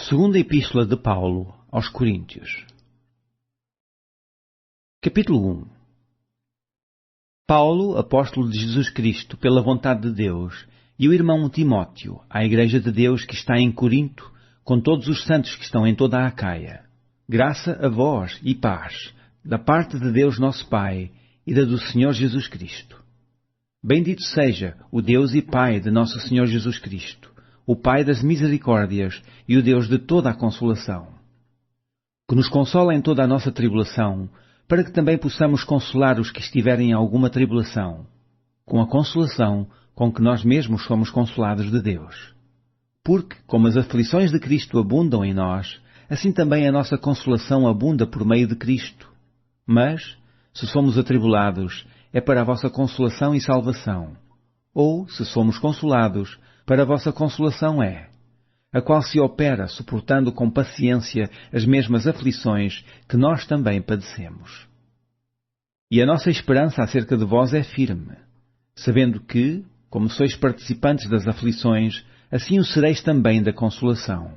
Segunda Epístola de Paulo aos Coríntios. Capítulo 1. Paulo, apóstolo de Jesus Cristo, pela vontade de Deus, e o irmão Timóteo, à Igreja de Deus que está em Corinto, com todos os santos que estão em toda a Acaia. Graça a vós e paz, da parte de Deus nosso Pai e da do Senhor Jesus Cristo. Bendito seja o Deus e Pai de nosso Senhor Jesus Cristo, o Pai das misericórdias e o Deus de toda a consolação, que nos consola em toda a nossa tribulação, para que também possamos consolar os que estiverem em alguma tribulação, com a consolação com que nós mesmos somos consolados de Deus. Porque, como as aflições de Cristo abundam em nós, assim também a nossa consolação abunda por meio de Cristo. Mas, se somos atribulados, é para a vossa consolação e salvação. Ou, se somos consolados, para a vossa consolação é, a qual se opera suportando com paciência as mesmas aflições que nós também padecemos. E a nossa esperança acerca de vós é firme, sabendo que, como sois participantes das aflições, assim o sereis também da consolação.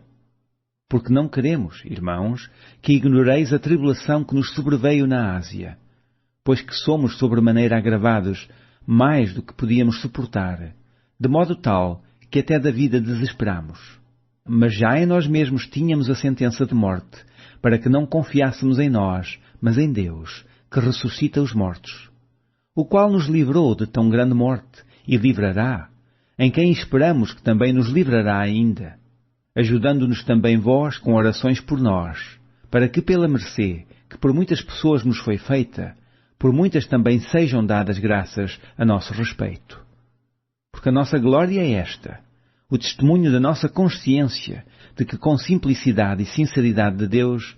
Porque não queremos, irmãos, que ignoreis a tribulação que nos sobreveio na Ásia, pois que somos sobremaneira agravados, mais do que podíamos suportar, de modo tal que até da vida desesperamos. Mas já em nós mesmos tínhamos a sentença de morte, para que não confiássemos em nós, mas em Deus, que ressuscita os mortos, o qual nos livrou de tão grande morte, e livrará, em quem esperamos que também nos livrará ainda, ajudando-nos também vós com orações por nós, para que pela mercê, que por muitas pessoas nos foi feita, por muitas também sejam dadas graças a nosso respeito. Porque a nossa glória é esta, o testemunho da nossa consciência de que com simplicidade e sinceridade de Deus,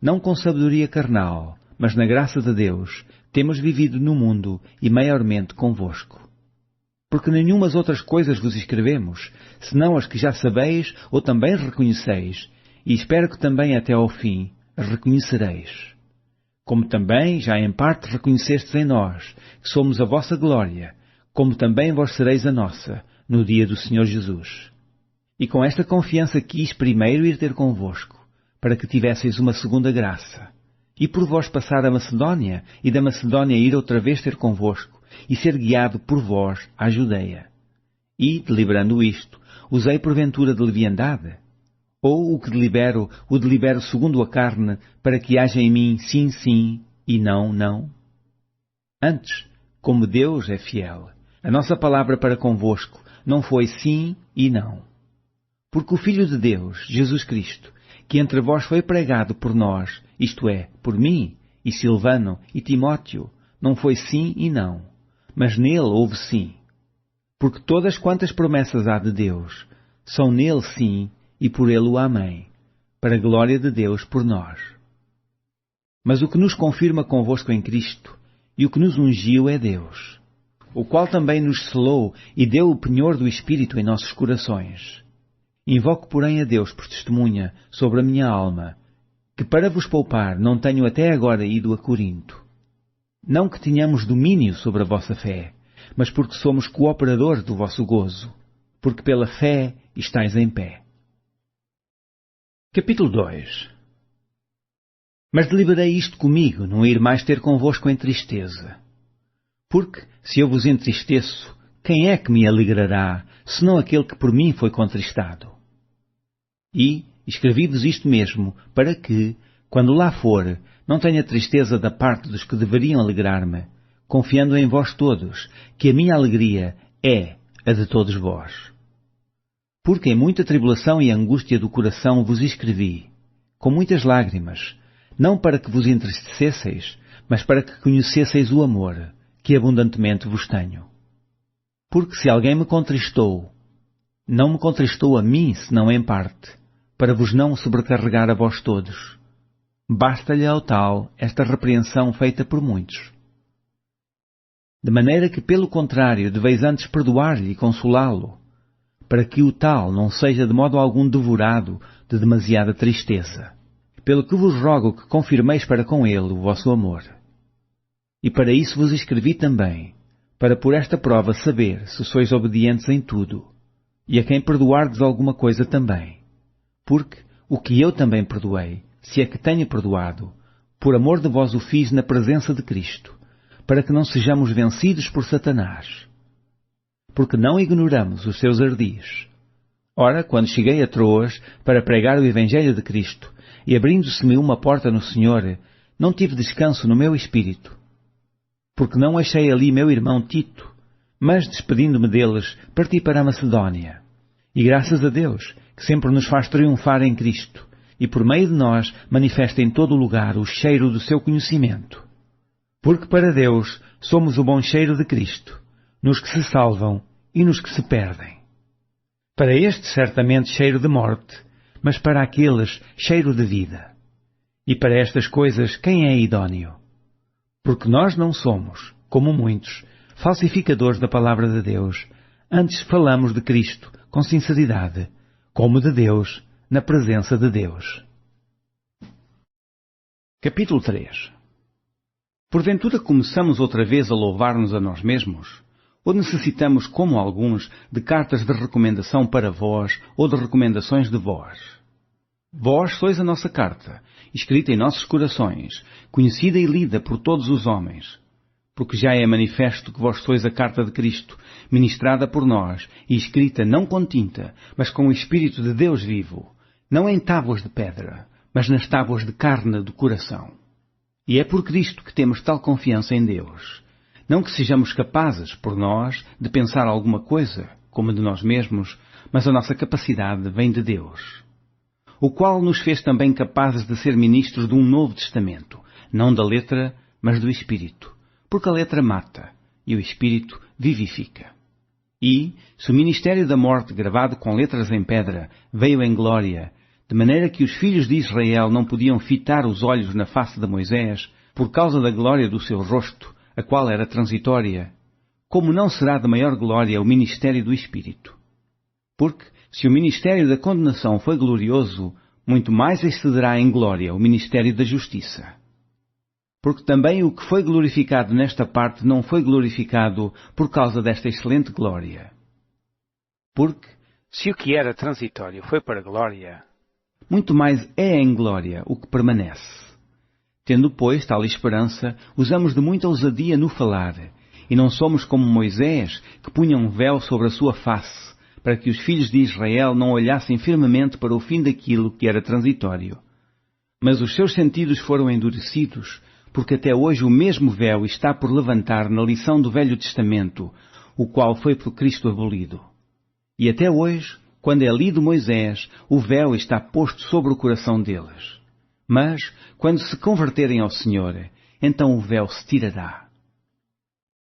não com sabedoria carnal, mas na graça de Deus, temos vivido no mundo e maiormente convosco. Porque nenhumas outras coisas vos escrevemos, senão as que já sabeis ou também reconheceis, e espero que também até ao fim as reconhecereis. Como também já em parte reconhecestes em nós, que somos a vossa glória, como também vós sereis a nossa, no dia do Senhor Jesus. E com esta confiança quis primeiro ir ter convosco, para que tivesseis uma segunda graça, e por vós passar a Macedónia, e da Macedónia ir outra vez ter convosco, e ser guiado por vós à Judeia. E, deliberando isto, usei porventura de leviandade? Ou o que delibero, o delibero segundo a carne, para que haja em mim sim, sim, e não, não? Antes, como Deus é fiel, a nossa palavra para convosco não foi sim e não. Porque o Filho de Deus, Jesus Cristo, que entre vós foi pregado por nós, isto é, por mim, e Silvano, e Timóteo, não foi sim e não, mas nele houve sim. Porque todas quantas promessas há de Deus, são nele sim, e por ele o amém, para a glória de Deus por nós. Mas o que nos confirma convosco em Cristo, e o que nos ungiu é Deus, o qual também nos selou e deu o penhor do Espírito em nossos corações. Invoco, porém, a Deus por testemunha sobre a minha alma, que para vos poupar não tenho até agora ido a Corinto. Não que tenhamos domínio sobre a vossa fé, mas porque somos cooperadores do vosso gozo, porque pela fé estáis em pé. Capítulo 2. Mas deliberei isto comigo, não ir mais ter convosco em tristeza. Porque, se eu vos entristeço, quem é que me alegrará, senão aquele que por mim foi contristado? E escrevi-vos isto mesmo, para que, quando lá for, não tenha tristeza da parte dos que deveriam alegrar-me, confiando em vós todos, que a minha alegria é a de todos vós. Porque em muita tribulação e angústia do coração vos escrevi, com muitas lágrimas, não para que vos entristecesseis, mas para que conhecesseis o amor, que abundantemente vos tenho. Porque se alguém me contristou, não me contristou a mim, senão em parte, para vos não sobrecarregar a vós todos. Basta-lhe ao tal esta repreensão feita por muitos. De maneira que, pelo contrário, deveis antes perdoar-lhe e consolá-lo, para que o tal não seja de modo algum devorado de demasiada tristeza. Pelo que vos rogo que confirmeis para com ele o vosso amor. E para isso vos escrevi também, para por esta prova saber se sois obedientes em tudo, e a quem perdoardes alguma coisa também. Porque, o que eu também perdoei, se é que tenho perdoado, por amor de vós o fiz na presença de Cristo, para que não sejamos vencidos por Satanás. Porque não ignoramos os seus ardis. Ora, quando cheguei a Troas para pregar o Evangelho de Cristo, e abrindo-se-me uma porta no Senhor, não tive descanso no meu espírito. Porque não achei ali meu irmão Tito, mas, despedindo-me deles, parti para a Macedónia. E graças a Deus, que sempre nos faz triunfar em Cristo, e por meio de nós manifesta em todo o lugar o cheiro do seu conhecimento. Porque para Deus somos o bom cheiro de Cristo, nos que se salvam e nos que se perdem. Para estes certamente cheiro de morte, mas para aqueles cheiro de vida. E para estas coisas quem é idóneo? Porque nós não somos, como muitos, falsificadores da palavra de Deus, antes falamos de Cristo com sinceridade, como de Deus, na presença de Deus. Capítulo 3. Porventura começamos outra vez a louvar-nos a nós mesmos? Ou necessitamos, como alguns, de cartas de recomendação para vós ou de recomendações de vós? Vós sois a nossa carta, escrita em nossos corações, conhecida e lida por todos os homens. Porque já é manifesto que vós sois a carta de Cristo, ministrada por nós e escrita não com tinta, mas com o Espírito de Deus vivo, não em tábuas de pedra, mas nas tábuas de carne do coração. E é por Cristo que temos tal confiança em Deus. Não que sejamos capazes, por nós, de pensar alguma coisa, como de nós mesmos, mas a nossa capacidade vem de Deus, o qual nos fez também capazes de ser ministros de um novo testamento, não da letra, mas do Espírito, porque a letra mata, e o Espírito vivifica. E, se o ministério da morte, gravado com letras em pedra, veio em glória, de maneira que os filhos de Israel não podiam fitar os olhos na face de Moisés, por causa da glória do seu rosto, a qual era transitória, como não será de maior glória o ministério do Espírito? Porque, se o ministério da condenação foi glorioso, muito mais excederá em glória o ministério da justiça. Porque também o que foi glorificado nesta parte não foi glorificado por causa desta excelente glória. Porque, se o que era transitório foi para glória, muito mais é em glória o que permanece. Tendo, pois, tal esperança, usamos de muita ousadia no falar, e não somos como Moisés, que punha um véu sobre a sua face, para que os filhos de Israel não olhassem firmemente para o fim daquilo que era transitório. Mas os seus sentidos foram endurecidos, porque até hoje o mesmo véu está por levantar na lição do Velho Testamento, o qual foi por Cristo abolido. E até hoje, quando é lido Moisés, o véu está posto sobre o coração deles. Mas, quando se converterem ao Senhor, então o véu se tirará.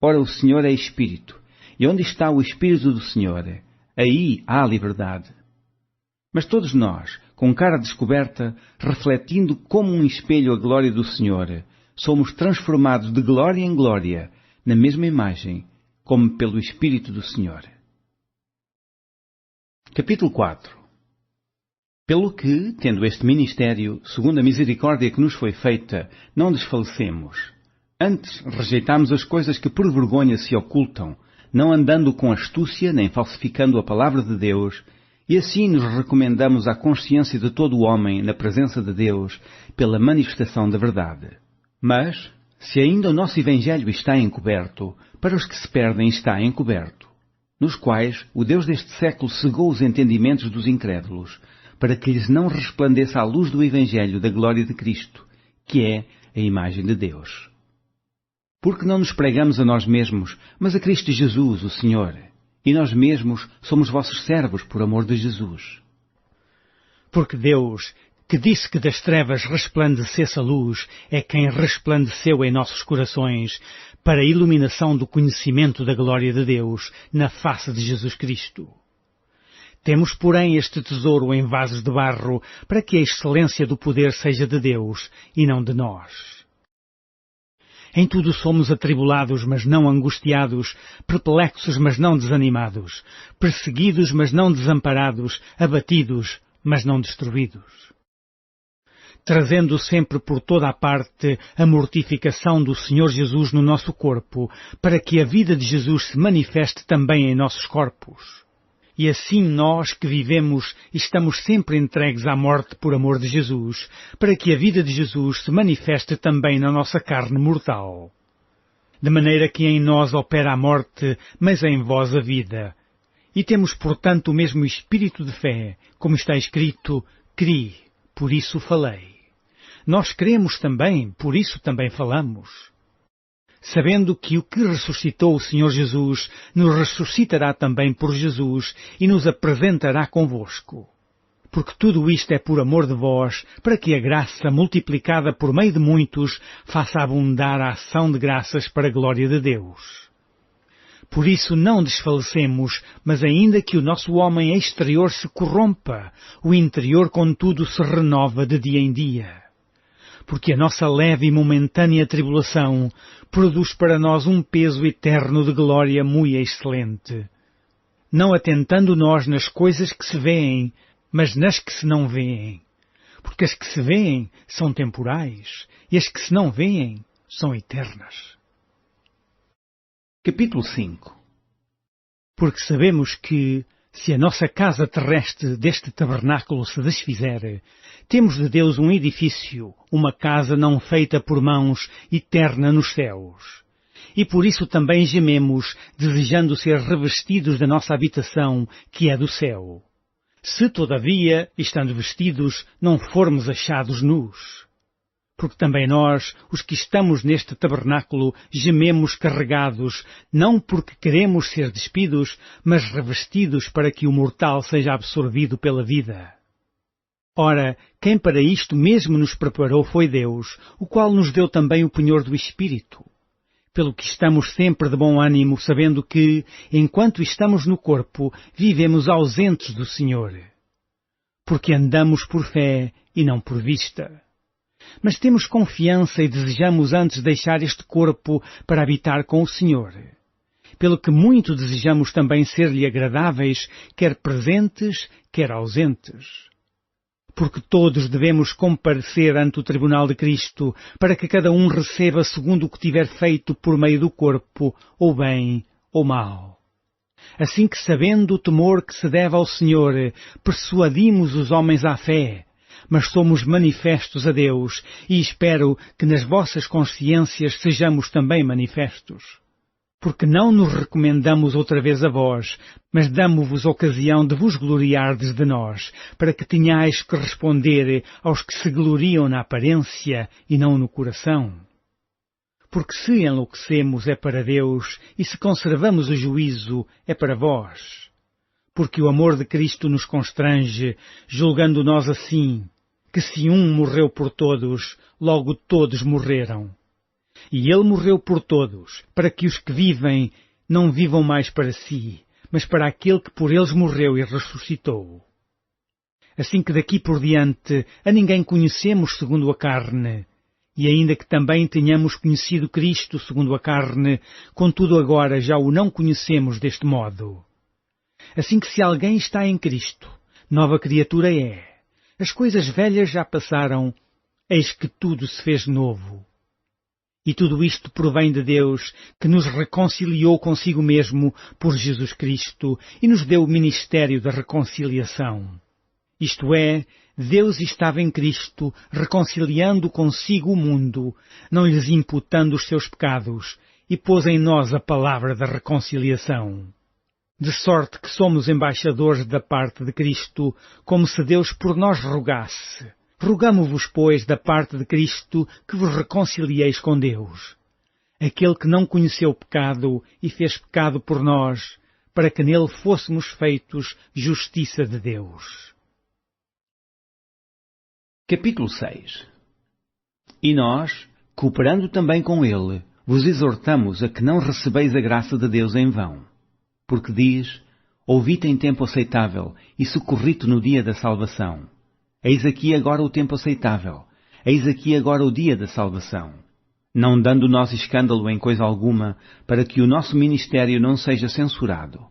Ora, o Senhor é Espírito, e onde está o Espírito do Senhor, aí há liberdade. Mas todos nós, com cara descoberta, refletindo como um espelho a glória do Senhor, somos transformados de glória em glória, na mesma imagem, como pelo Espírito do Senhor. Capítulo 4. Pelo que, tendo este ministério, segundo a misericórdia que nos foi feita, não desfalecemos. Antes, rejeitamos as coisas que por vergonha se ocultam, não andando com astúcia, nem falsificando a palavra de Deus, e assim nos recomendamos à consciência de todo o homem na presença de Deus, pela manifestação da verdade. Mas, se ainda o nosso Evangelho está encoberto, para os que se perdem está encoberto, nos quais o Deus deste século cegou os entendimentos dos incrédulos, para que lhes não resplandeça a luz do Evangelho da glória de Cristo, que é a imagem de Deus. Porque não nos pregamos a nós mesmos, mas a Cristo Jesus, o Senhor, e nós mesmos somos vossos servos por amor de Jesus. Porque Deus, que disse que das trevas resplandecesse a luz, é quem resplandeceu em nossos corações, para a iluminação do conhecimento da glória de Deus, na face de Jesus Cristo. Temos, porém, este tesouro em vasos de barro, para que a excelência do poder seja de Deus, e não de nós. Em tudo somos atribulados, mas não angustiados, perplexos, mas não desanimados, perseguidos, mas não desamparados, abatidos, mas não destruídos. Trazendo sempre por toda a parte a mortificação do Senhor Jesus no nosso corpo, para que a vida de Jesus se manifeste também em nossos corpos. E assim nós que vivemos estamos sempre entregues à morte por amor de Jesus, para que a vida de Jesus se manifeste também na nossa carne mortal. De maneira que em nós opera a morte, mas em vós a vida. E temos, portanto, o mesmo espírito de fé, como está escrito, cri, por isso falei. Nós cremos também, por isso também falamos. Sabendo que o que ressuscitou o Senhor Jesus nos ressuscitará também por Jesus e nos apresentará convosco. Porque tudo isto é por amor de vós, para que a graça, multiplicada por meio de muitos, faça abundar a ação de graças para a glória de Deus. Por isso não desfalecemos, mas ainda que o nosso homem exterior se corrompa, o interior contudo se renova de dia em dia. Porque a nossa leve e momentânea tribulação produz para nós um peso eterno de glória muito excelente. Não atentando nós nas coisas que se vêem, mas nas que se não vêem. Porque as que se vêem são temporais, e as que se não vêem são eternas. Capítulo 5. Porque sabemos que, se a nossa casa terrestre deste tabernáculo se desfizer, temos de Deus um edifício, uma casa não feita por mãos, eterna nos céus. E por isso também gememos, desejando ser revestidos da nossa habitação, que é do céu. Se, todavia, estando vestidos, não formos achados nus. Porque também nós, os que estamos neste tabernáculo, gememos carregados, não porque queremos ser despidos, mas revestidos para que o mortal seja absorvido pela vida. Ora, quem para isto mesmo nos preparou foi Deus, o qual nos deu também o penhor do Espírito. Pelo que estamos sempre de bom ânimo, sabendo que, enquanto estamos no corpo, vivemos ausentes do Senhor. Porque andamos por fé e não por vista. Mas temos confiança e desejamos antes deixar este corpo para habitar com o Senhor. Pelo que muito desejamos também ser-lhe agradáveis, quer presentes, quer ausentes. Porque todos devemos comparecer ante o tribunal de Cristo, para que cada um receba segundo o que tiver feito por meio do corpo, ou bem ou mal. Assim que, sabendo o temor que se deve ao Senhor, persuadimos os homens à fé, mas somos manifestos a Deus, e espero que nas vossas consciências sejamos também manifestos. Porque não nos recomendamos outra vez a vós, mas damo-vos ocasião de vos gloriardes de nós, para que tenhais que responder aos que se gloriam na aparência e não no coração. Porque se enlouquecemos é para Deus, e se conservamos o juízo é para vós. Porque o amor de Cristo nos constrange, julgando nós assim, que se um morreu por todos, logo todos morreram. E ele morreu por todos, para que os que vivem não vivam mais para si, mas para aquele que por eles morreu e ressuscitou. Assim que daqui por diante a ninguém conhecemos segundo a carne, e ainda que também tenhamos conhecido Cristo segundo a carne, contudo agora já o não conhecemos deste modo. Assim que se alguém está em Cristo, nova criatura é. As coisas velhas já passaram, eis que tudo se fez novo. E tudo isto provém de Deus, que nos reconciliou consigo mesmo por Jesus Cristo e nos deu o ministério da reconciliação. Isto é, Deus estava em Cristo, reconciliando consigo o mundo, não lhes imputando os seus pecados, e pôs em nós a palavra da reconciliação. De sorte que somos embaixadores da parte de Cristo, como se Deus por nós rogasse. Rogamo-vos, pois, da parte de Cristo, que vos reconcilieis com Deus. Aquele que não conheceu pecado e fez pecado por nós, para que nele fôssemos feitos justiça de Deus. Capítulo 6. E nós, cooperando também com ele, vos exortamos a que não recebeis a graça de Deus em vão. Porque diz, ouvi-te em tempo aceitável e socorri-te no dia da salvação. Eis aqui agora o tempo aceitável, eis aqui agora o dia da salvação. Não dando nós escândalo em coisa alguma, para que o nosso ministério não seja censurado.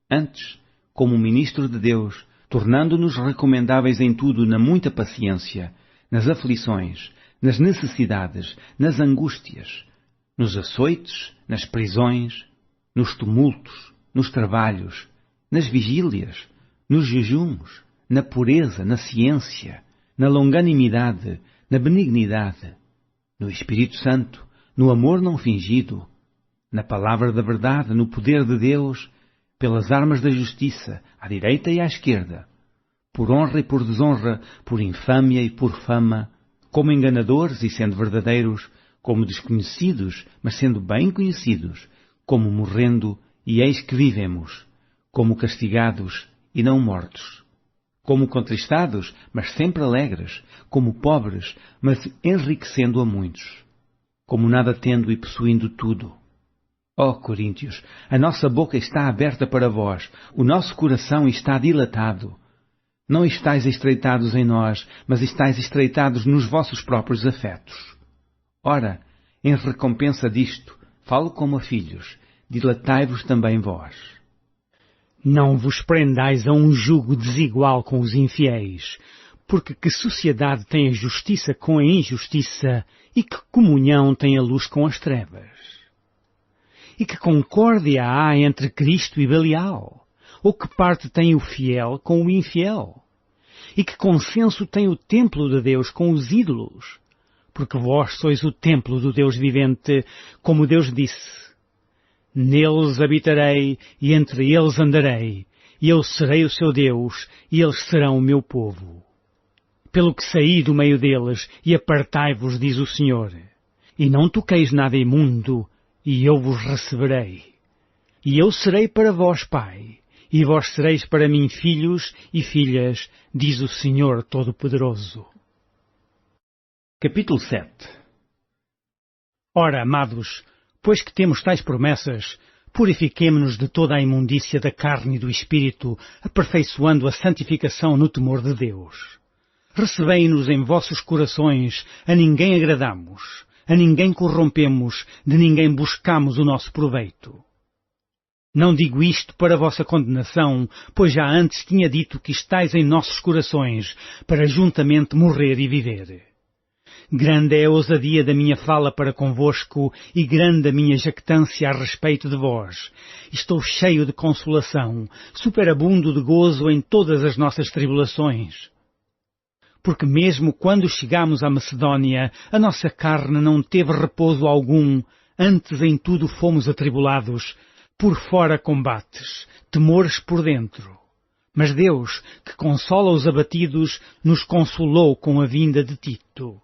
Antes, como ministro de Deus, tornando-nos recomendáveis em tudo na muita paciência, nas aflições, nas necessidades, nas angústias, nos açoites, nas prisões, nos tumultos, nos trabalhos, nas vigílias, nos jejuns, na pureza, na ciência, na longanimidade, na benignidade, no Espírito Santo, no amor não fingido, na palavra da verdade, no poder de Deus, pelas armas da justiça, à direita e à esquerda, por honra e por desonra, por infâmia e por fama, como enganadores e sendo verdadeiros, como desconhecidos, mas sendo bem conhecidos, como morrendo e eis que vivemos, como castigados e não mortos, como contristados, mas sempre alegres, como pobres, mas enriquecendo a muitos, como nada tendo e possuindo tudo. Ó Coríntios, a nossa boca está aberta para vós, o nosso coração está dilatado. Não estáis estreitados em nós, mas estáis estreitados nos vossos próprios afetos. Ora, em recompensa disto, falo como a filhos, dilatai-vos também vós. Não vos prendais a um jugo desigual com os infiéis, porque que sociedade tem a justiça com a injustiça, e que comunhão tem a luz com as trevas? E que concórdia há entre Cristo e Belial? Ou que parte tem o fiel com o infiel? E que consenso tem o templo de Deus com os ídolos? Porque vós sois o templo do Deus vivente, como Deus disse: neles habitarei e entre eles andarei, e eu serei o seu Deus, e eles serão o meu povo. Pelo que saí do meio deles, e apartai-vos, diz o Senhor, e não toqueis nada imundo, e eu vos receberei. E eu serei para vós pai, e vós sereis para mim filhos e filhas, diz o Senhor Todo-Poderoso. Capítulo 7. Ora, amados, pois que temos tais promessas, purifiquemo-nos de toda a imundícia da carne e do espírito, aperfeiçoando a santificação no temor de Deus. Recebei-nos em vossos corações, a ninguém agradamos, a ninguém corrompemos, de ninguém buscamos o nosso proveito. Não digo isto para vossa condenação, pois já antes tinha dito que estais em nossos corações, para juntamente morrer e viver. Grande é a ousadia da minha fala para convosco, e grande a minha jactância a respeito de vós. Estou cheio de consolação, superabundo de gozo em todas as nossas tribulações. Porque mesmo quando chegámos à Macedónia, a nossa carne não teve repouso algum, antes em tudo fomos atribulados, por fora combates, temores por dentro. Mas Deus, que consola os abatidos, nos consolou com a vinda de Tito.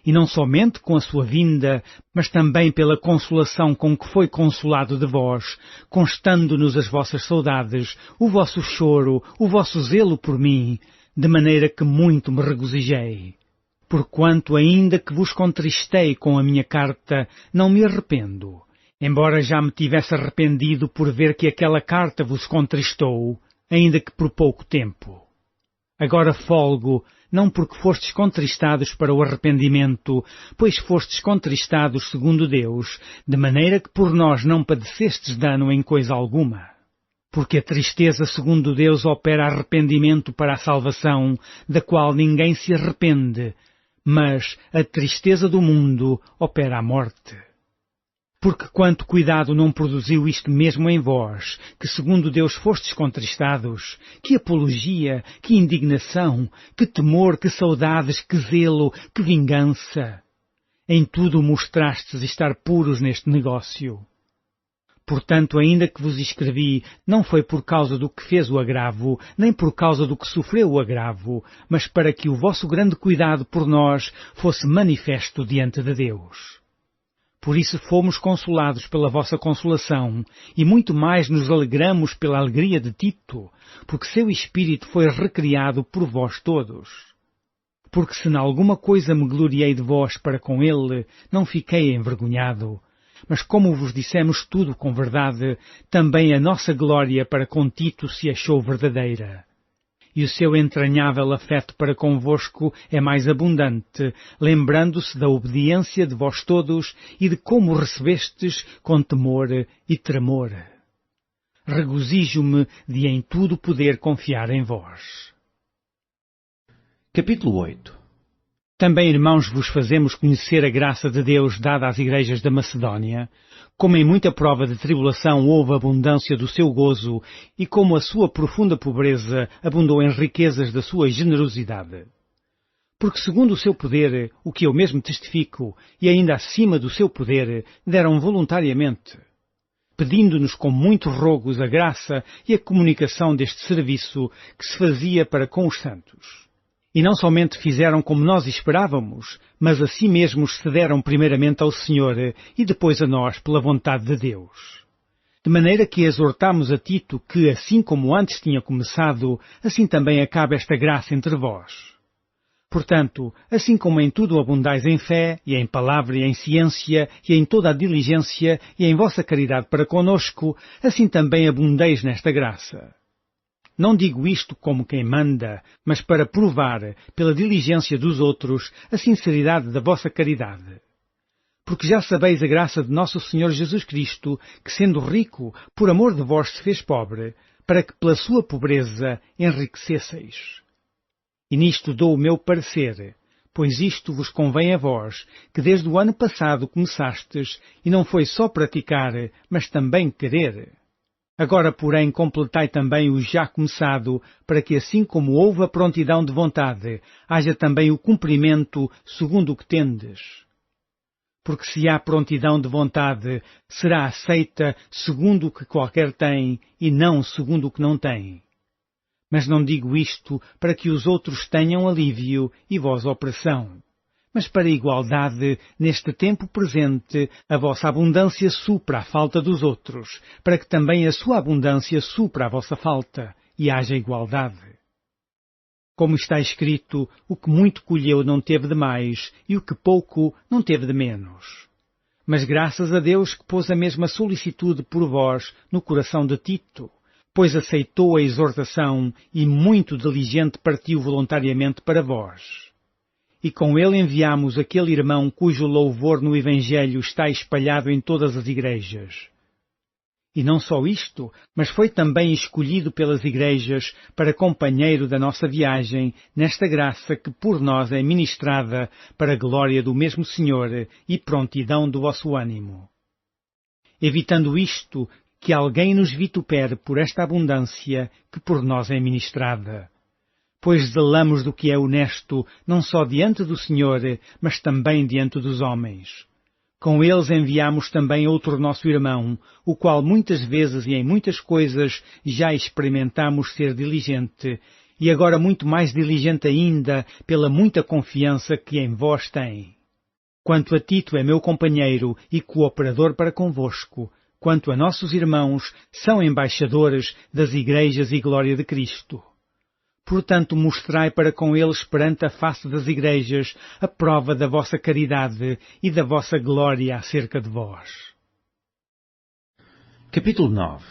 E não somente com a sua vinda, mas também pela consolação com que foi consolado de vós, constando-nos as vossas saudades, o vosso choro, o vosso zelo por mim, de maneira que muito me regozijei. Porquanto, ainda que vos contristei com a minha carta, não me arrependo, embora já me tivesse arrependido por ver que aquela carta vos contristou, ainda que por pouco tempo. Agora folgo, não porque fostes contristados para o arrependimento, pois fostes contristados segundo Deus, de maneira que por nós não padecestes dano em coisa alguma. Porque a tristeza segundo Deus opera arrependimento para a salvação, da qual ninguém se arrepende, mas a tristeza do mundo opera a morte. Porque quanto cuidado não produziu isto mesmo em vós, que segundo Deus fostes contristados, que apologia, que indignação, que temor, que saudades, que zelo, que vingança. Em tudo mostrastes estar puros neste negócio. Portanto, ainda que vos escrevi, não foi por causa do que fez o agravo, nem por causa do que sofreu o agravo, mas para que o vosso grande cuidado por nós fosse manifesto diante de Deus. Por isso fomos consolados pela vossa consolação, e muito mais nos alegramos pela alegria de Tito, porque seu espírito foi recriado por vós todos. Porque se em alguma coisa me gloriei de vós para com ele, não fiquei envergonhado. Mas como vos dissemos tudo com verdade, também a nossa glória para com Tito se achou verdadeira. E o seu entranhável afeto para convosco é mais abundante, lembrando-se da obediência de vós todos e de como recebestes com temor e tremor. Regozijo-me de em tudo poder confiar em vós. Capítulo 8. Também, irmãos, vos fazemos conhecer a graça de Deus dada às igrejas da Macedónia, como em muita prova de tribulação houve abundância do seu gozo, e como a sua profunda pobreza abundou em riquezas da sua generosidade. Porque segundo o seu poder, o que eu mesmo testifico, e ainda acima do seu poder, deram voluntariamente, pedindo-nos com muitos rogos a graça e a comunicação deste serviço que se fazia para com os santos. E não somente fizeram como nós esperávamos, mas a si mesmos se deram primeiramente ao Senhor e depois a nós pela vontade de Deus. De maneira que exortamos a Tito que, assim como antes tinha começado, assim também acabe esta graça entre vós. Portanto, assim como em tudo abundais em fé, e em palavra e em ciência, e em toda a diligência, e em vossa caridade para conosco, assim também abundeis nesta graça. Não digo isto como quem manda, mas para provar, pela diligência dos outros, a sinceridade da vossa caridade. Porque já sabeis a graça de nosso Senhor Jesus Cristo, que sendo rico, por amor de vós se fez pobre, para que pela sua pobreza enriquecesseis. E nisto dou o meu parecer, pois isto vos convém a vós, que desde o ano passado começastes, e não foi só praticar, mas também querer. Agora, porém, completai também o já começado, para que assim como houve a prontidão de vontade, haja também o cumprimento segundo o que tendes. Porque se há prontidão de vontade, será aceita segundo o que qualquer tem, e não segundo o que não tem. Mas não digo isto para que os outros tenham alívio e vós opressão, mas para a igualdade, neste tempo presente, a vossa abundância supra a falta dos outros, para que também a sua abundância supra a vossa falta, e haja igualdade. Como está escrito, o que muito colheu não teve de mais, e o que pouco não teve de menos. Mas graças a Deus que pôs a mesma solicitude por vós no coração de Tito, pois aceitou a exortação e muito diligente partiu voluntariamente para vós. E com ele enviamos aquele irmão cujo louvor no Evangelho está espalhado em todas as igrejas. E não só isto, mas foi também escolhido pelas igrejas para companheiro da nossa viagem, nesta graça que por nós é ministrada para a glória do mesmo Senhor e prontidão do vosso ânimo. Evitando isto, que alguém nos vitupere por esta abundância que por nós é ministrada. Pois zelamos do que é honesto, não só diante do Senhor, mas também diante dos homens. Com eles enviamos também outro nosso irmão, o qual muitas vezes e em muitas coisas já experimentamos ser diligente, e agora muito mais diligente ainda pela muita confiança que em vós tem. Quanto a Tito é meu companheiro e cooperador para convosco, quanto a nossos irmãos, são embaixadores das igrejas e glória de Cristo. Portanto, mostrai para com eles perante a face das igrejas a prova da vossa caridade e da vossa glória acerca de vós. Capítulo 9.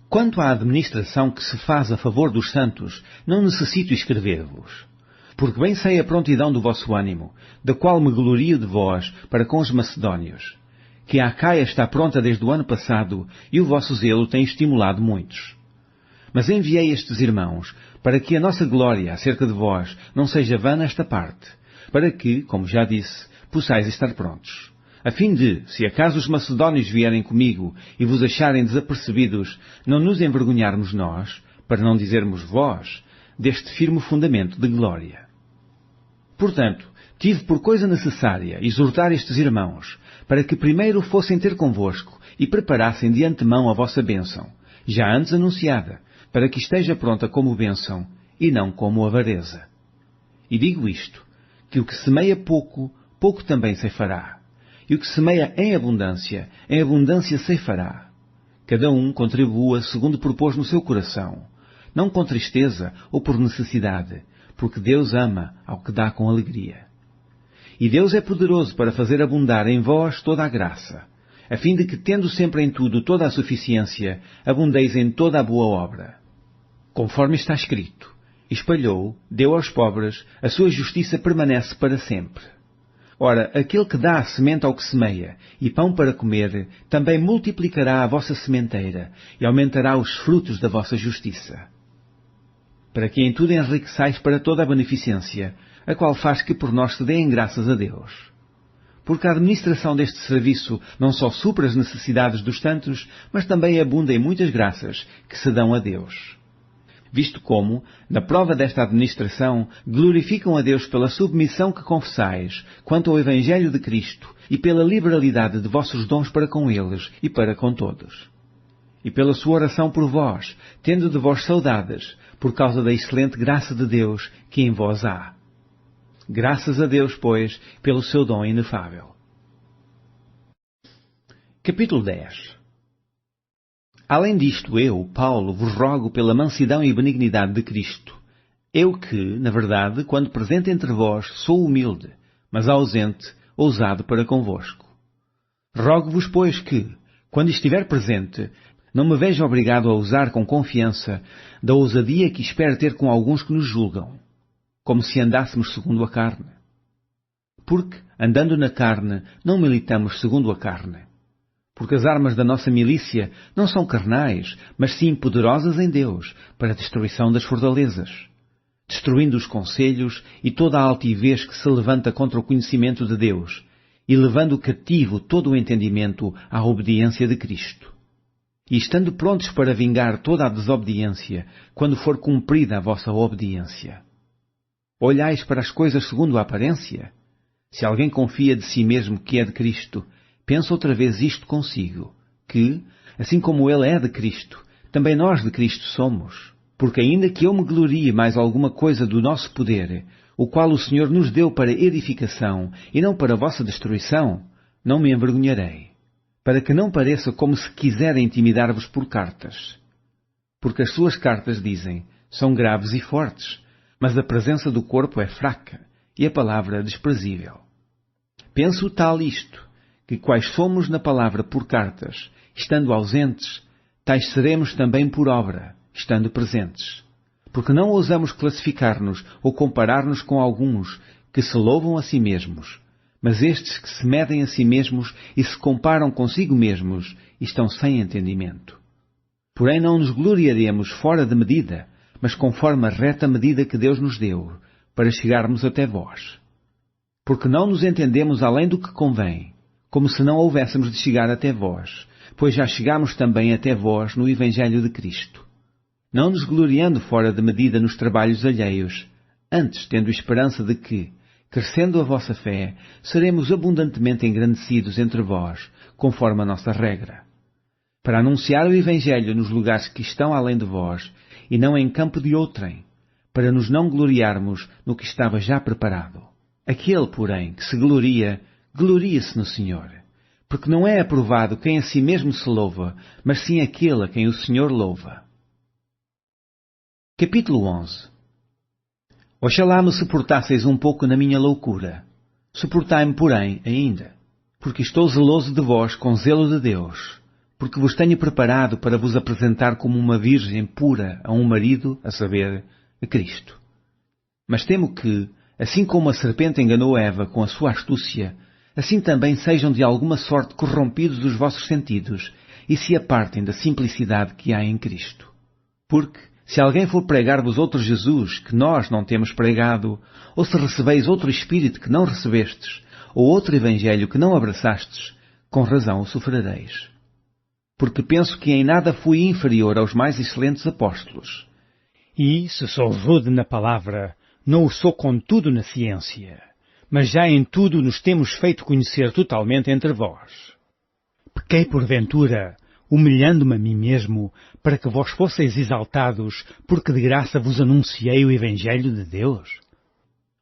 Quanto à administração que se faz a favor dos santos, não necessito escrever-vos, porque bem sei a prontidão do vosso ânimo, da qual me glorio de vós para com os macedónios, que a Acaia está pronta desde o ano passado e o vosso zelo tem estimulado muitos. Mas enviei estes irmãos, para que a nossa glória acerca de vós não seja vã nesta parte, para que, como já disse, possais estar prontos, a fim de, se acaso os macedónios vierem comigo e vos acharem desapercebidos, não nos envergonharmos nós, para não dizermos vós, deste firme fundamento de glória. Portanto, tive por coisa necessária exortar estes irmãos, para que primeiro fossem ter convosco e preparassem de antemão a vossa bênção, já antes anunciada, para que esteja pronta como bênção, e não como avareza. E digo isto, que o que semeia pouco, pouco também ceifará, e o que semeia em abundância ceifará. Cada um contribua segundo propôs no seu coração, não com tristeza ou por necessidade, porque Deus ama ao que dá com alegria. E Deus é poderoso para fazer abundar em vós toda a graça, a fim de que, tendo sempre em tudo toda a suficiência, abundeis em toda a boa obra. Conforme está escrito, espalhou, deu aos pobres, a sua justiça permanece para sempre. Ora, aquele que dá a semente ao que semeia, e pão para comer, também multiplicará a vossa sementeira, e aumentará os frutos da vossa justiça. Para que em tudo enriqueçais para toda a beneficência, a qual faz que por nós se deem graças a Deus. Porque a administração deste serviço não só supra as necessidades dos santos, mas também abunda em muitas graças que se dão a Deus. Visto como, na prova desta administração, glorificam a Deus pela submissão que confessais quanto ao Evangelho de Cristo e pela liberalidade de vossos dons para com eles e para com todos. E pela sua oração por vós, tendo de vós saudades, por causa da excelente graça de Deus que em vós há. Graças a Deus, pois, pelo seu dom inefável. Capítulo 10. Além disto, eu, Paulo, vos rogo pela mansidão e benignidade de Cristo. Eu que, na verdade, quando presente entre vós, sou humilde, mas ausente, ousado para convosco. Rogo-vos, pois, que, quando estiver presente, não me veja obrigado a usar com confiança da ousadia que espero ter com alguns que nos julgam, como se andássemos segundo a carne. Porque, andando na carne, não militamos segundo a carne. Porque as armas da nossa milícia não são carnais, mas sim poderosas em Deus, para a destruição das fortalezas, destruindo os conselhos e toda a altivez que se levanta contra o conhecimento de Deus, e levando cativo todo o entendimento à obediência de Cristo. E estando prontos para vingar toda a desobediência, quando for cumprida a vossa obediência. Olhais para as coisas segundo a aparência? Se alguém confia de si mesmo que é de Cristo, pensa outra vez isto consigo, que, assim como ele é de Cristo, também nós de Cristo somos. Porque ainda que eu me glorie mais alguma coisa do nosso poder, o qual o Senhor nos deu para edificação e não para vossa destruição, não me envergonharei, para que não pareça como se quisera intimidar-vos por cartas. Porque as suas cartas, dizem, são graves e fortes, mas a presença do corpo é fraca e a palavra desprezível. Penso tal isto, que quais somos na palavra por cartas, estando ausentes, tais seremos também por obra, estando presentes. Porque não ousamos classificar-nos ou comparar-nos com alguns que se louvam a si mesmos, mas estes que se medem a si mesmos e se comparam consigo mesmos estão sem entendimento. Porém não nos gloriaremos fora de medida, mas conforme a reta medida que Deus nos deu, para chegarmos até vós. Porque não nos entendemos além do que convém, como se não houvéssemos de chegar até vós, pois já chegamos também até vós no Evangelho de Cristo. Não nos gloriando fora de medida nos trabalhos alheios, antes tendo esperança de que, crescendo a vossa fé, seremos abundantemente engrandecidos entre vós, conforme a nossa regra. Para anunciar o Evangelho nos lugares que estão além de vós, e não em campo de outrem, para nos não gloriarmos no que estava já preparado. Aquele, porém, que se gloria, glorie-se no Senhor, porque não é aprovado quem a si mesmo se louva, mas sim aquele a quem o Senhor louva. Capítulo 11. Oxalá me suportasseis um pouco na minha loucura. Suportai-me, porém, ainda, porque estou zeloso de vós com zelo de Deus, porque vos tenho preparado para vos apresentar como uma virgem pura a um marido, a saber, a Cristo. Mas temo que, assim como a serpente enganou Eva com a sua astúcia, assim também sejam de alguma sorte corrompidos os vossos sentidos e se apartem da simplicidade que há em Cristo. Porque, se alguém for pregar-vos outro Jesus que nós não temos pregado, ou se recebeis outro Espírito que não recebestes, ou outro Evangelho que não abraçastes, com razão o sofrereis. Porque penso que em nada fui inferior aos mais excelentes apóstolos. E, se sou rude na palavra, não o sou contudo na ciência, mas já em tudo nos temos feito conhecer totalmente entre vós. Pequei porventura, humilhando-me a mim mesmo, para que vós fosseis exaltados, porque de graça vos anunciei o Evangelho de Deus?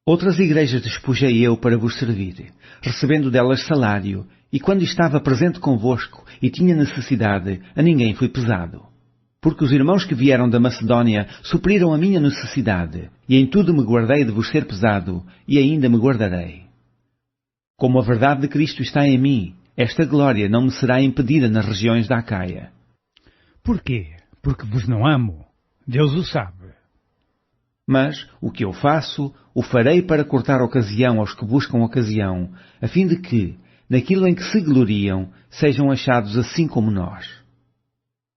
Outras igrejas despojei eu para vos servir, recebendo delas salário, e quando estava presente convosco e tinha necessidade, a ninguém fui pesado. Porque os irmãos que vieram da Macedónia supriram a minha necessidade, e em tudo me guardei de vos ser pesado, e ainda me guardarei. Como a verdade de Cristo está em mim, esta glória não me será impedida nas regiões da Acaia. Porquê? Porque vos não amo. Deus o sabe. Mas o que eu faço, o farei para cortar ocasião aos que buscam ocasião, a fim de que, naquilo em que se gloriam, sejam achados assim como nós.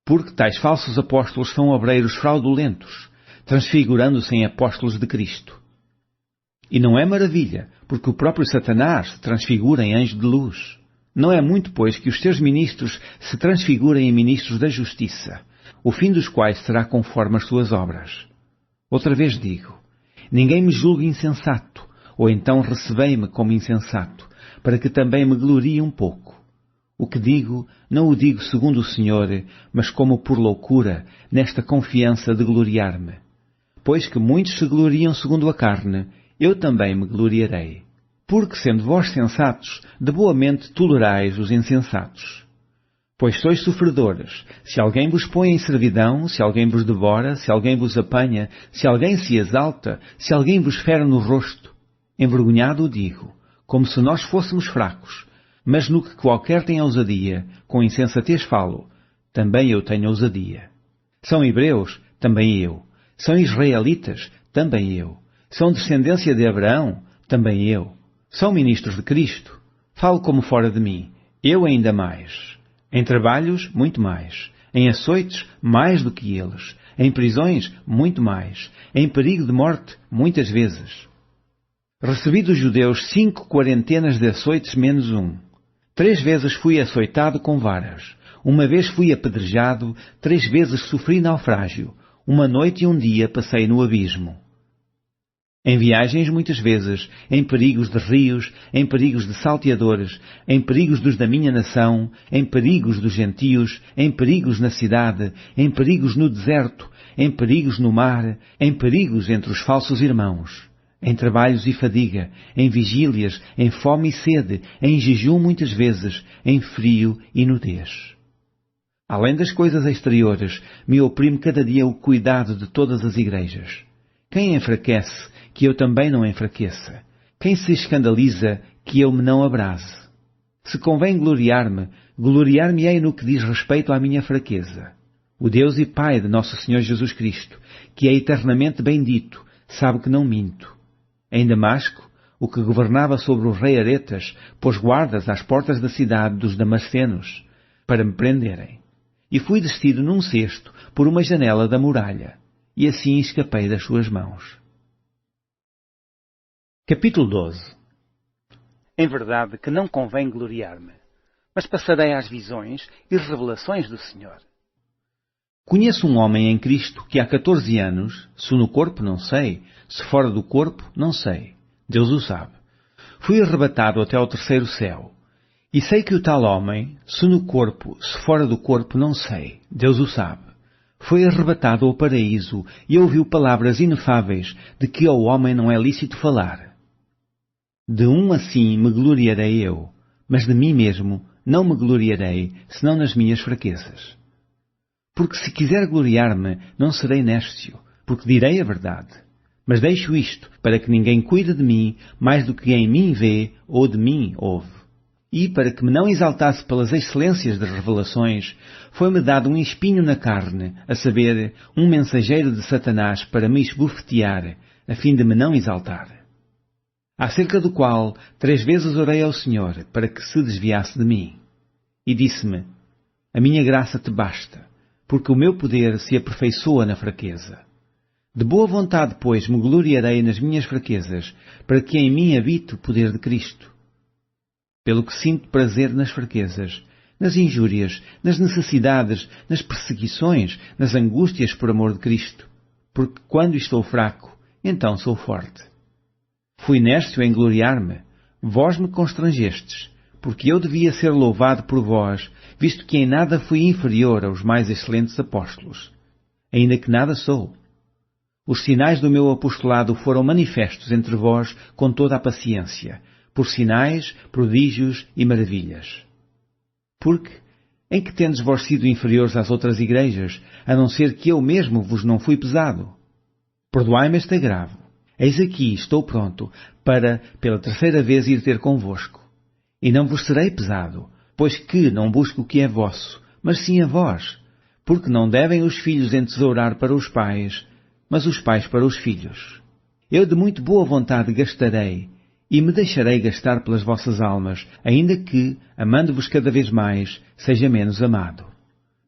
Porque tais falsos apóstolos são obreiros fraudulentos, transfigurando-se em apóstolos de Cristo. E não é maravilha, porque o próprio Satanás se transfigura em anjo de luz. Não é muito, pois, que os teus ministros se transfigurem em ministros da justiça, o fim dos quais será conforme as suas obras. Outra vez digo, ninguém me julgue insensato, ou então recebei-me como insensato, para que também me glorie um pouco. O que digo, não o digo segundo o Senhor, mas como por loucura, nesta confiança de gloriar-me. Pois que muitos se gloriam segundo a carne, eu também me gloriarei. Porque, sendo vós sensatos, de boa mente tolerais os insensatos. Pois sois sofredores, se alguém vos põe em servidão, se alguém vos devora, se alguém vos apanha, se alguém se exalta, se alguém vos fere no rosto. Envergonhado o digo, como se nós fôssemos fracos, mas no que qualquer tem ousadia, com insensatez falo, também eu tenho ousadia. São hebreus? Também eu. São israelitas? Também eu. São descendência de Abraão? Também eu. São ministros de Cristo? Falo como fora de mim, eu ainda mais. Em trabalhos, muito mais. Em açoites, mais do que eles. Em prisões, muito mais. Em perigo de morte, muitas vezes. Recebi dos judeus 5 quarentenas de açoites menos um. 3 vezes fui açoitado com varas. Uma vez fui apedrejado, 3 vezes sofri naufrágio. Uma noite e um dia passei no abismo. Em viagens muitas vezes, em perigos de rios, em perigos de salteadores, em perigos dos da minha nação, em perigos dos gentios, em perigos na cidade, em perigos no deserto, em perigos no mar, em perigos entre os falsos irmãos, em trabalhos e fadiga, em vigílias, em fome e sede, em jejum muitas vezes, em frio e nudez. Além das coisas exteriores, me oprime cada dia o cuidado de todas as igrejas. Quem enfraquece, que eu também não enfraqueça. Quem se escandaliza, que eu me não abrase. Se convém gloriar-me, gloriar-me-ei no que diz respeito à minha fraqueza. O Deus e Pai de nosso Senhor Jesus Cristo, que é eternamente bendito, sabe que não minto. Em Damasco, o que governava sobre o rei Aretas, pôs guardas às portas da cidade dos damascenos, para me prenderem. E fui descido num cesto por uma janela da muralha, e assim escapei das suas mãos. Capítulo 12. Em verdade que não convém gloriar-me, mas passarei às visões e revelações do Senhor. Conheço um homem em Cristo que há 14 anos, se no corpo não sei, se fora do corpo não sei, Deus o sabe, fui arrebatado até ao 3º céu. E sei que o tal homem, se no corpo, se fora do corpo não sei, Deus o sabe, foi arrebatado ao paraíso e ouviu palavras inefáveis de que ao homem não é lícito falar. De um assim me gloriarei eu, mas de mim mesmo não me gloriarei, senão nas minhas fraquezas. Porque se quiser gloriar-me, não serei néscio, porque direi a verdade. Mas deixo isto, para que ninguém cuide de mim mais do que em mim vê ou de mim ouve. E, para que me não exaltasse pelas excelências das revelações, foi-me dado um espinho na carne, a saber, um mensageiro de Satanás para me esbofetear, a fim de me não exaltar. Acerca do qual 3 vezes orei ao Senhor, para que se desviasse de mim. E disse-me, a minha graça te basta, porque o meu poder se aperfeiçoa na fraqueza. De boa vontade, pois, me gloriarei nas minhas fraquezas, para que em mim habite o poder de Cristo. Pelo que sinto prazer nas fraquezas, nas injúrias, nas necessidades, nas perseguições, nas angústias por amor de Cristo. Porque quando estou fraco, então sou forte. Fui néscio em gloriar-me, vós me constrangestes, porque eu devia ser louvado por vós, visto que em nada fui inferior aos mais excelentes apóstolos, ainda que nada sou. Os sinais do meu apostolado foram manifestos entre vós com toda a paciência, por sinais, prodígios e maravilhas. Porque, em que tendes vós sido inferiores às outras igrejas, a não ser que eu mesmo vos não fui pesado? Perdoai-me este agravo. Eis aqui, estou pronto, para, pela 3ª vez, ir ter convosco. E não vos serei pesado, pois que não busco o que é vosso, mas sim a vós, porque não devem os filhos entesourar para os pais, mas os pais para os filhos. Eu de muito boa vontade gastarei, e me deixarei gastar pelas vossas almas, ainda que, amando-vos cada vez mais, seja menos amado.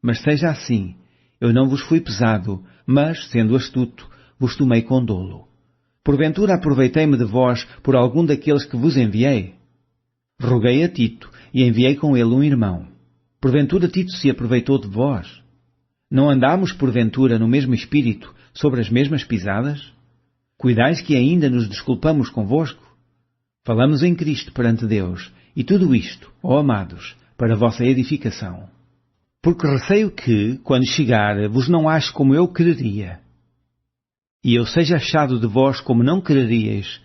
Mas seja assim, eu não vos fui pesado, mas, sendo astuto, vos tomei com dolo. Porventura aproveitei-me de vós por algum daqueles que vos enviei? Roguei a Tito e enviei com ele um irmão. Porventura Tito se aproveitou de vós? Não andámos porventura no mesmo espírito, sobre as mesmas pisadas? Cuidais que ainda nos desculpamos convosco? Falamos em Cristo perante Deus, e tudo isto, ó amados, para a vossa edificação. Porque receio que, quando chegar, vos não ache como eu quereria. E eu seja achado de vós como não quereríeis,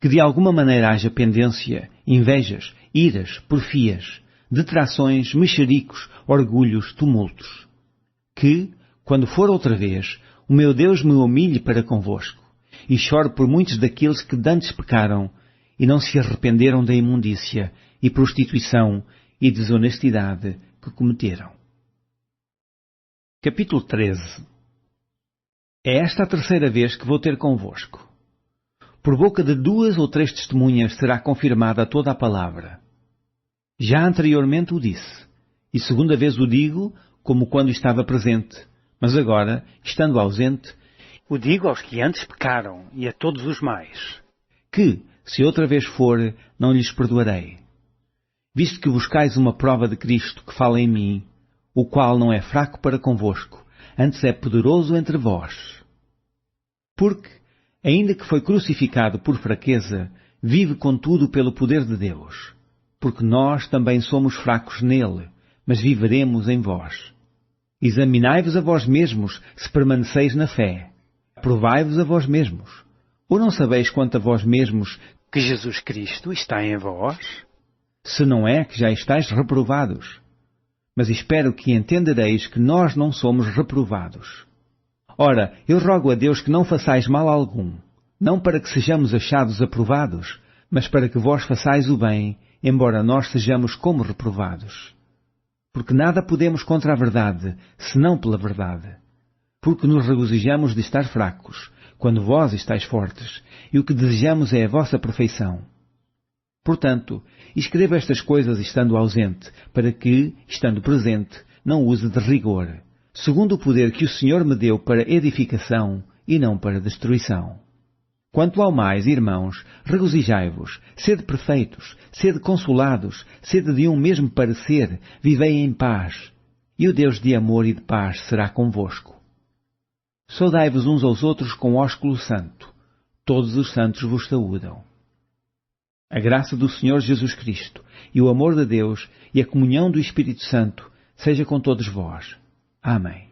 que de alguma maneira haja pendência, invejas, iras, porfias, detrações, mexericos, orgulhos, tumultos. Que, quando for outra vez, o meu Deus me humilhe para convosco, e chore por muitos daqueles que dantes pecaram, e não se arrependeram da imundícia, e prostituição, e desonestidade que cometeram. Capítulo 13. É esta a terceira vez que vou ter convosco. Por boca de 2 ou 3 testemunhas será confirmada toda a palavra. Já anteriormente o disse, e segunda vez o digo, como quando estava presente, mas agora, estando ausente, o digo aos que antes pecaram e a todos os mais, que, se outra vez for, não lhes perdoarei. Visto que buscais uma prova de Cristo que fala em mim, o qual não é fraco para convosco, antes é poderoso entre vós. Porque, ainda que foi crucificado por fraqueza, vive contudo pelo poder de Deus. Porque nós também somos fracos nele, mas viveremos em vós. Examinai-vos a vós mesmos, se permaneceis na fé. Provai-vos a vós mesmos. Ou não sabeis quanto a vós mesmos que Jesus Cristo está em vós? Se não é que já estáis reprovados. Mas espero que entendereis que nós não somos reprovados. Ora, eu rogo a Deus que não façais mal algum, não para que sejamos achados aprovados, mas para que vós façais o bem, embora nós sejamos como reprovados. Porque nada podemos contra a verdade, senão pela verdade. Porque nos regozijamos de estar fracos, quando vós estáis fortes, e o que desejamos é a vossa perfeição. Portanto, escrevo estas coisas estando ausente, para que, estando presente, não use de rigor, segundo o poder que o Senhor me deu para edificação e não para destruição. Quanto ao mais, irmãos, regozijai-vos, sede perfeitos, sede consolados, sede de um mesmo parecer, vivei em paz, e o Deus de amor e de paz será convosco. Saudai-vos uns aos outros com ósculo santo. Todos os santos vos saúdam. A graça do Senhor Jesus Cristo, e o amor de Deus, e a comunhão do Espírito Santo, seja com todos vós. Amém.